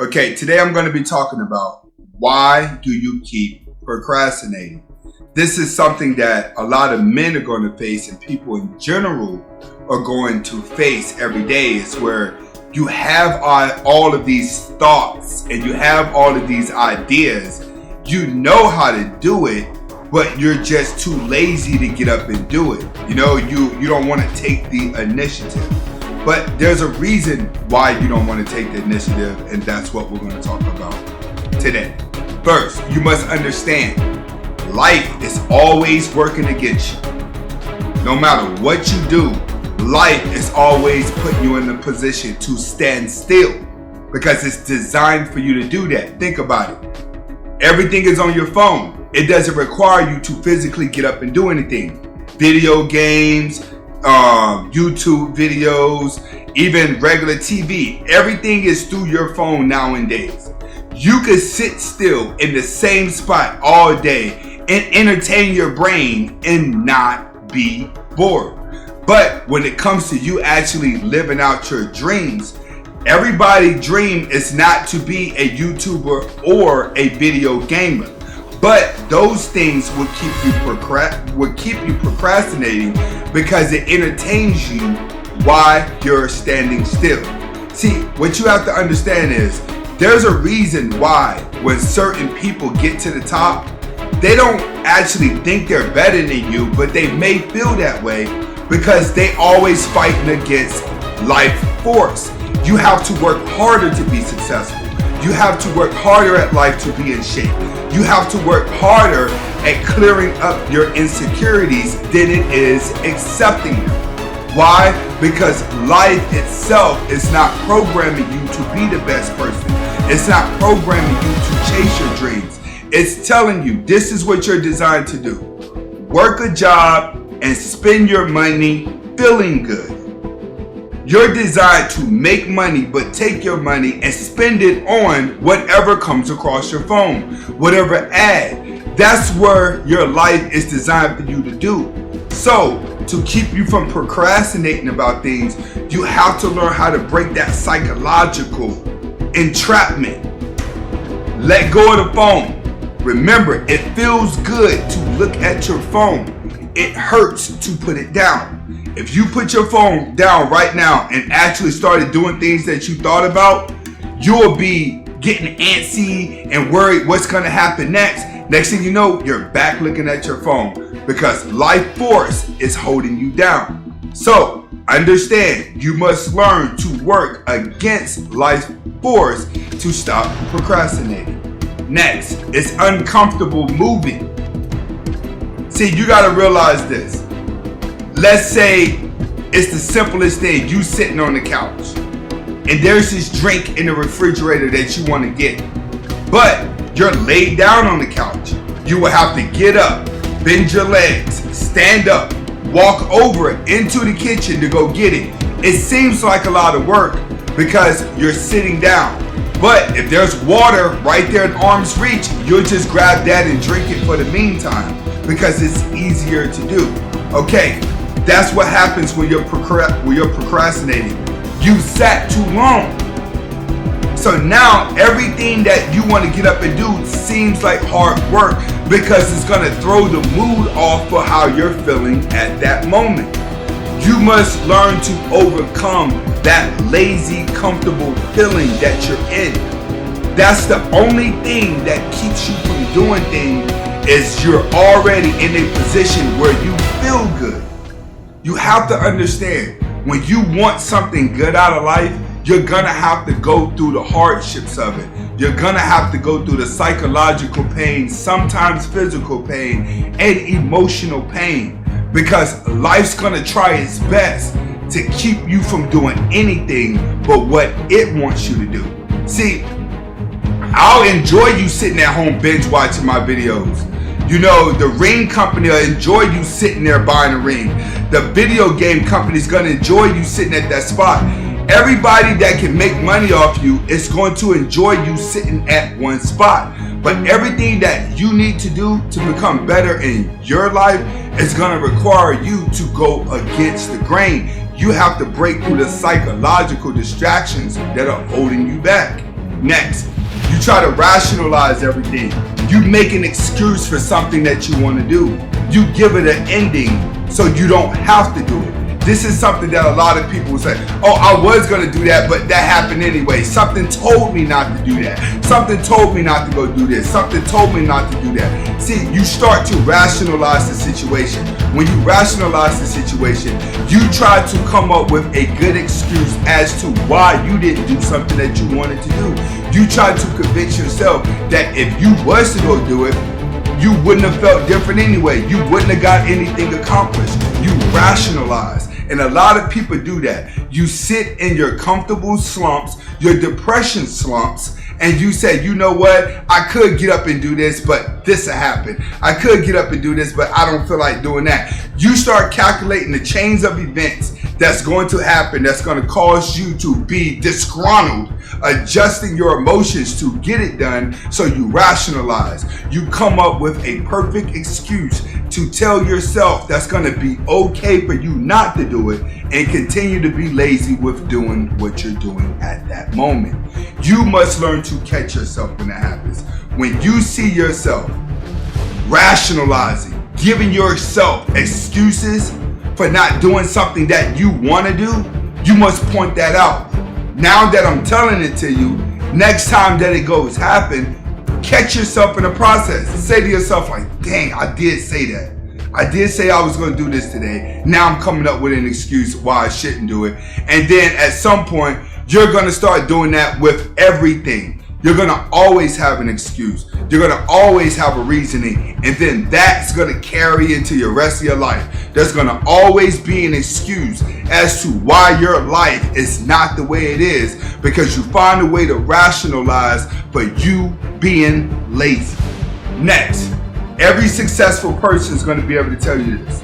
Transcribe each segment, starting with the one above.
Okay, today I'm going to be talking about why do you keep procrastinating? This is something that a lot of men are going to face and people in general are going to face every day. Is where you have all of these thoughts and you have all of these ideas. You know how to do it, but you're just too lazy to get up and do it. You don't want to take the initiative. But there's a reason why you don't want to take the initiative, and that's what we're going to talk about today. First, you must understand, life is always working against you. No matter what you do, life is always putting you in the position to stand still because it's designed for you to do that. Think about it. Everything is on your phone. It doesn't require you to physically get up and do anything. Video games, YouTube videos, even regular TV. Everything is through your phone nowadays. You could sit still in the same spot all day and entertain your brain and not be bored. But when it comes to you actually living out your dreams, everybody's dream is not to be a YouTuber or a video gamer. But those things will keep you procrastinating because it entertains you while you're standing still. See, what you have to understand is there's a reason why when certain people get to the top, they don't actually think they're better than you, but they may feel that way because they always fighting against life force. You have to work harder to be successful. You have to work harder at life to be in shape. You have to work harder at clearing up your insecurities than it is accepting them. Why? Because life itself is not programming you to be the best person. It's not programming you to chase your dreams. It's telling you this is what you're designed to do. Work a job and spend your money feeling good. You're designed to make money, but take your money and spend it on whatever comes across your phone, whatever ad. That's where your life is designed for you to do. So, to keep you from procrastinating about things, you have to learn how to break that psychological entrapment. Let go of the phone. Remember, it feels good to look at your phone. It hurts to put it down. If you put your phone down right now and actually started doing things that you thought about, you'll be getting antsy and worried what's going to happen next. Next thing you know, you're back looking at your phone because life force is holding you down. So understand, you must learn to work against life force to stop procrastinating. Next, it's uncomfortable moving. See, you got to realize this. Let's say it's the simplest thing. You sitting on the couch and there's this drink in the refrigerator that you want to get, but you're laid down on the couch. You will have to get up, bend your legs, stand up, walk over into the kitchen to go get it. It seems like a lot of work because you're sitting down. But if there's water right there in arm's reach, you'll just grab that and drink it for the meantime because it's easier to do. Okay. That's what happens when you're procrastinating. You sat too long. So now everything that you want to get up and do seems like hard work because it's going to throw the mood off for how you're feeling at that moment. You must learn to overcome that lazy, comfortable feeling that you're in. That's the only thing that keeps you from doing things is you're already in a position where you feel good. You have to understand, when you want something good out of life, you're going to have to go through the hardships of it. You're going to have to go through the psychological pain, sometimes physical pain, and emotional pain. Because life's going to try its best to keep you from doing anything but what it wants you to do. See, I'll enjoy you sitting at home binge watching my videos. The ring company will enjoy you sitting there buying a ring. The video game company is going to enjoy you sitting at that spot. Everybody that can make money off you is going to enjoy you sitting at one spot. But everything that you need to do to become better in your life is going to require you to go against the grain. You have to break through the psychological distractions that are holding you back. Next, you try to rationalize everything. You make an excuse for something that you want to do. You give it an ending so you don't have to do it. This is something that a lot of people say, oh, I was going to do that, but that happened anyway. Something told me not to do that. Something told me not to go do this. Something told me not to do that. See, you start to rationalize the situation. When you rationalize the situation, you try to come up with a good excuse as to why you didn't do something that you wanted to do. You try to convince yourself that if you was to go do it, you wouldn't have felt different anyway. You wouldn't have got anything accomplished. You rationalize. And a lot of people do that. You sit in your comfortable slumps, your depression slumps, and you say, you know what? I could get up and do this, but this will happen. I could get up and do this, but I don't feel like doing that. You start calculating the chains of events that's going to happen, that's going to cause you to be disgruntled, adjusting your emotions to get it done. So you rationalize. You come up with a perfect excuse to tell yourself that's going to be okay for you not to do it, and continue to be lazy with doing what you're doing at that moment. You must learn to catch yourself when that happens. When you see yourself rationalizing, giving yourself excuses for not doing something that you want to do, you must point that out. Now that I'm telling it to you, next time that it goes happen, catch yourself in the process. Say to yourself like, dang, I did say that. I did say I was going to do this today. Now I'm coming up with an excuse why I shouldn't do it. And then at some point, you're going to start doing that with everything. You're going to always have an excuse. You're going to always have a reasoning. And then that's going to carry into your rest of your life. There's going to always be an excuse as to why your life is not the way it is, because you find a way to rationalize for you being lazy. Next, every successful person is going to be able to tell you this.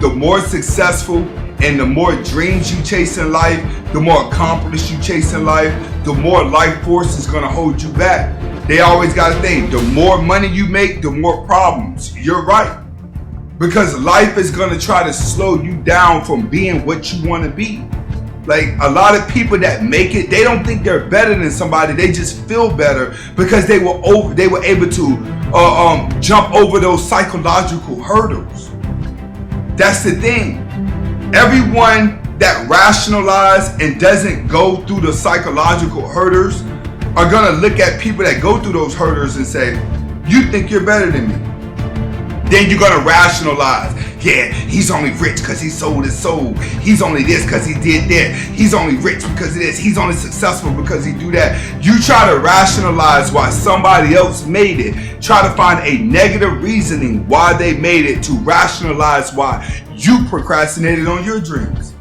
The more successful and the more dreams you chase in life, the more accomplished you chase in life, the more life force is going to hold you back. They always got to think, the more money you make, the more problems. You're right. Because life is going to try to slow you down from being what you want to be. Like a lot of people that make it, they don't think they're better than somebody. They just feel better because they were able to jump over those psychological hurdles. That's the thing. Everyone that rationalizes and doesn't go through the psychological hurdles are gonna look at people that go through those hurdles and say, you think you're better than me. Then you're gonna rationalize. Yeah, he's only rich because he sold his soul. He's only this because he did that. He's only rich because of this. He's only successful because he do that. You try to rationalize why somebody else made it. Try to find a negative reasoning why they made it to rationalize why you procrastinated on your dreams.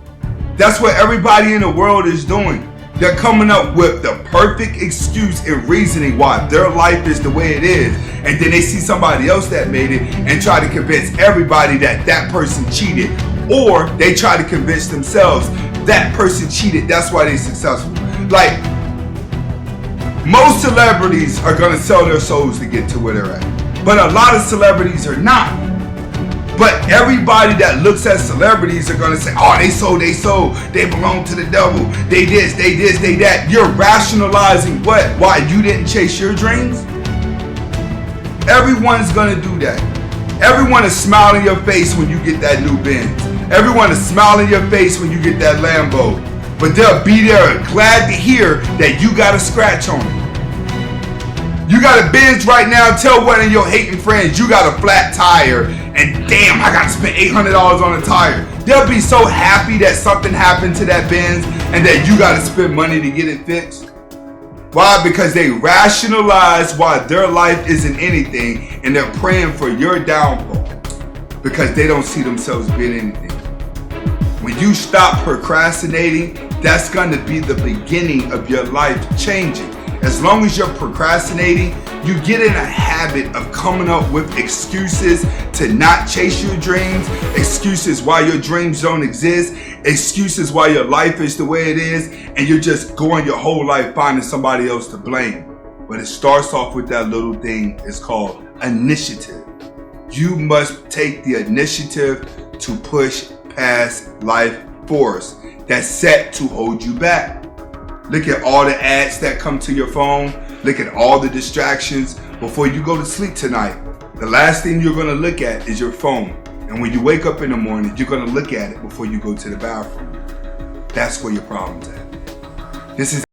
That's what everybody in the world is doing. They're coming up with the perfect excuse and reasoning why their life is the way it is. And then they see somebody else that made it and try to convince everybody that that person cheated. Or they try to convince themselves that person cheated, that's why they're successful. Like, most celebrities are going to sell their souls to get to where they're at. But a lot of celebrities are not. But everybody that looks at celebrities are going to say, oh, they sold their soul. They belong to the devil. They this, they that. You're rationalizing what? Why you didn't chase your dreams? Everyone's going to do that. Everyone is smiling in your face when you get that new Benz. Everyone is smiling in your face when you get that Lambo. But they'll be there glad to hear that you got a scratch on it. You got a Benz right now, tell one of your hating friends you got a flat tire, and damn, I got to spend $800 on a tire. They'll be so happy that something happened to that Benz and that you got to spend money to get it fixed. Why? Because they rationalize why their life isn't anything, and they're praying for your downfall because they don't see themselves being anything. When you stop procrastinating, that's going to be the beginning of your life changing. As long as you're procrastinating, you get in a habit of coming up with excuses to not chase your dreams, excuses why your dreams don't exist, excuses why your life is the way it is, and you're just going your whole life finding somebody else to blame. But it starts off with that little thing. It's called initiative. You must take the initiative to push past life force that's set to hold you back. Look at all the ads that come to your phone. Look at all the distractions before you go to sleep tonight. The last thing you're going to look at is your phone. And when you wake up in the morning, you're going to look at it before you go to the bathroom. That's where your problem's at. This is